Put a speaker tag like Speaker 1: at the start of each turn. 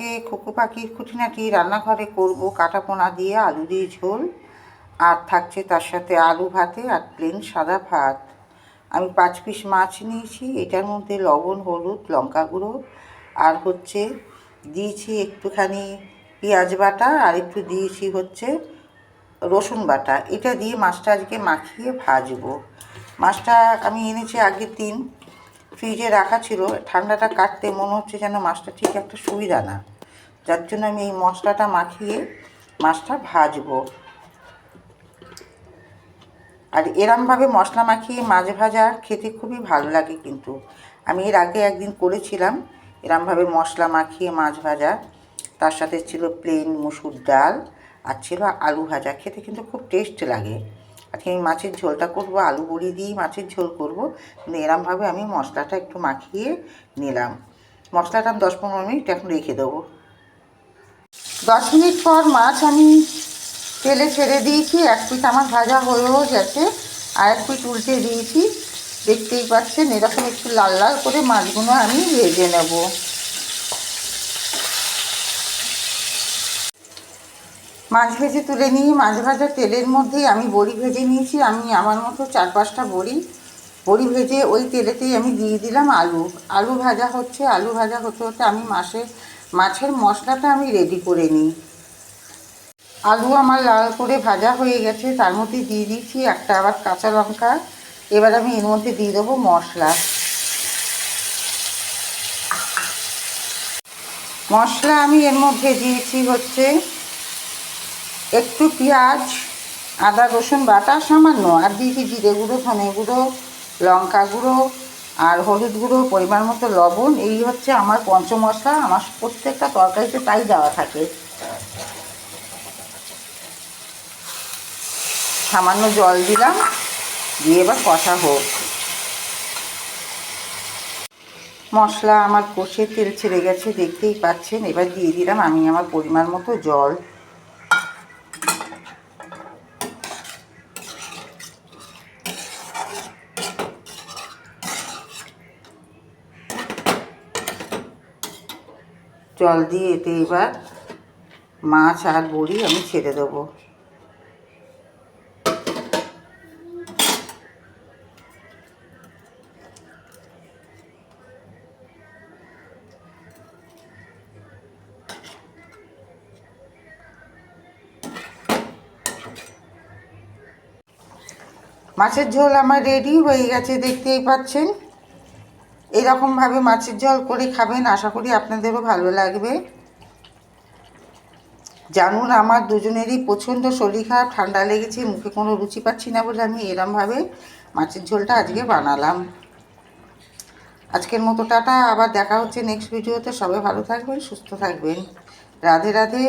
Speaker 1: আজকে খোকো পাখির খুঁটিনাটি রান্নাঘরে করব কাটা পোনা দিয়ে আলু দিয়ে ঝোল, আর থাকছে তার সাথে আলু ভাতে আর প্লেন সাদা ভাত। আমি 5 পিস মাছ নিয়েছি, এটার মধ্যে লবণ, হলুদ, লঙ্কা গুঁড়ো আর দিয়েছি একটুখানি পেঁয়াজ বাটা আর একটু দিয়েছি রসুন বাটা। এটা দিয়ে মাছটা আজকে মাখিয়ে ভাজবো। মাছটা আমি এনেছি আগের দিন, ফ্রিজে রাখা ছিল। ঠান্ডাটা কাটতে মনে হচ্ছে যেন মাছটা ঠিক একটা সুবিধা না, যার জন্য আমি এই মশলাটা মাখিয়ে মাছটা ভাজবো। আর এরমভাবে মশলা মাখিয়ে মাছ ভাজা খেতে খুবই ভালো লাগে। কিন্তু আমি এর আগে একদিন করেছিলাম এরমভাবে মশলা মাখিয়ে মাছ ভাজা, তার সাথে ছিল প্লেন মুসুর ডাল আর ছিল আলু ভাজা। খেতে কিন্তু খুব টেস্ট লাগে। আজকে আমি মাছের ঝোলটা করব, আলু বড়ি দিয়ে মাছের ঝোল করব, কিন্তু এরমভাবে আমি মশলাটা একটু মাখিয়ে নিলাম। মশলাটা আমি 10-15 মিনিট এখন রেখে দেবো। 10 মিনিট পর মাছ আমি তেলে ছেড়ে দিয়েছি। এক পিঠ আমার ভাজা হয়েও গেছে, আর এক পিঠ উল্টে দিয়েছি। দেখতেই পাচ্ছেন এরকম একটু লাল লাল করে মাছগুলো আমি ভেজে নেব। মাছ ভেজে তুলে নিয়ে মাছ ভাজা তেলের মধ্যেই আমি বড়ি ভেজে নিয়েছি। আমি আমার মতো 4-5টা বড়ি ভেজে ওই তেলেতেই আমি দিয়ে দিলাম আলু ভাজা হচ্ছে। আলু ভাজা হতে হতে আমি মাছের মশলাটা আমি রেডি করে নিই। আলু আমার লাল করে ভাজা হয়ে গেছে, তার মধ্যে দিয়ে দিচ্ছি একটা আবার কাঁচা লঙ্কা। এবার আমি এর মধ্যে দিয়ে দেবো মশলা আমি এর মধ্যে দিয়েছি একটু পেঁয়াজ, আদা রসুন বাটা সামান্য, আর দিয়েছি জিরে গুঁড়ো, ধনে গুঁড়ো, লঙ্কা গুঁড়ো আর হলুদ গুঁড়ো, পরিমাণ মতো লবণ। এই আমার পঞ্চমশলা। আমার প্রত্যেকটা তরকারিতে তাই দেওয়া থাকে। সামান্য জল দিলাম, দিয়ে এবার কষা হোক। মশলা আমার কষে তেল ছেড়ে গেছে, দেখতেই পাচ্ছেন। এবার দিয়ে দিলাম আমি আমার পরিমাণ মতো জল। জল দিয়ে এতে এবার মাছ আর বড়ি আমি ছেড়ে দেবো। মাছের ঝোল আমার রেডি হয়ে গেছে, দেখতেই পাচ্ছেন। এরকমভাবে মাছের ঝোল করে খাবেন, আশা করি আপনাদেরও ভালো লাগবে। জানুন আমার দুজনেরই প্রচণ্ড শরীর খারাপ, ঠান্ডা লেগেছে, মুখে কোনো রুচি পাচ্ছি না বলে আমি এরমভাবে মাছের ঝোলটা আজকে বানালাম। আজকের মতো টাটা, আবার দেখা হচ্ছে নেক্সট ভিডিওতে। সবাই ভালো থাকবেন, সুস্থ থাকবেন। রাধে রাধে।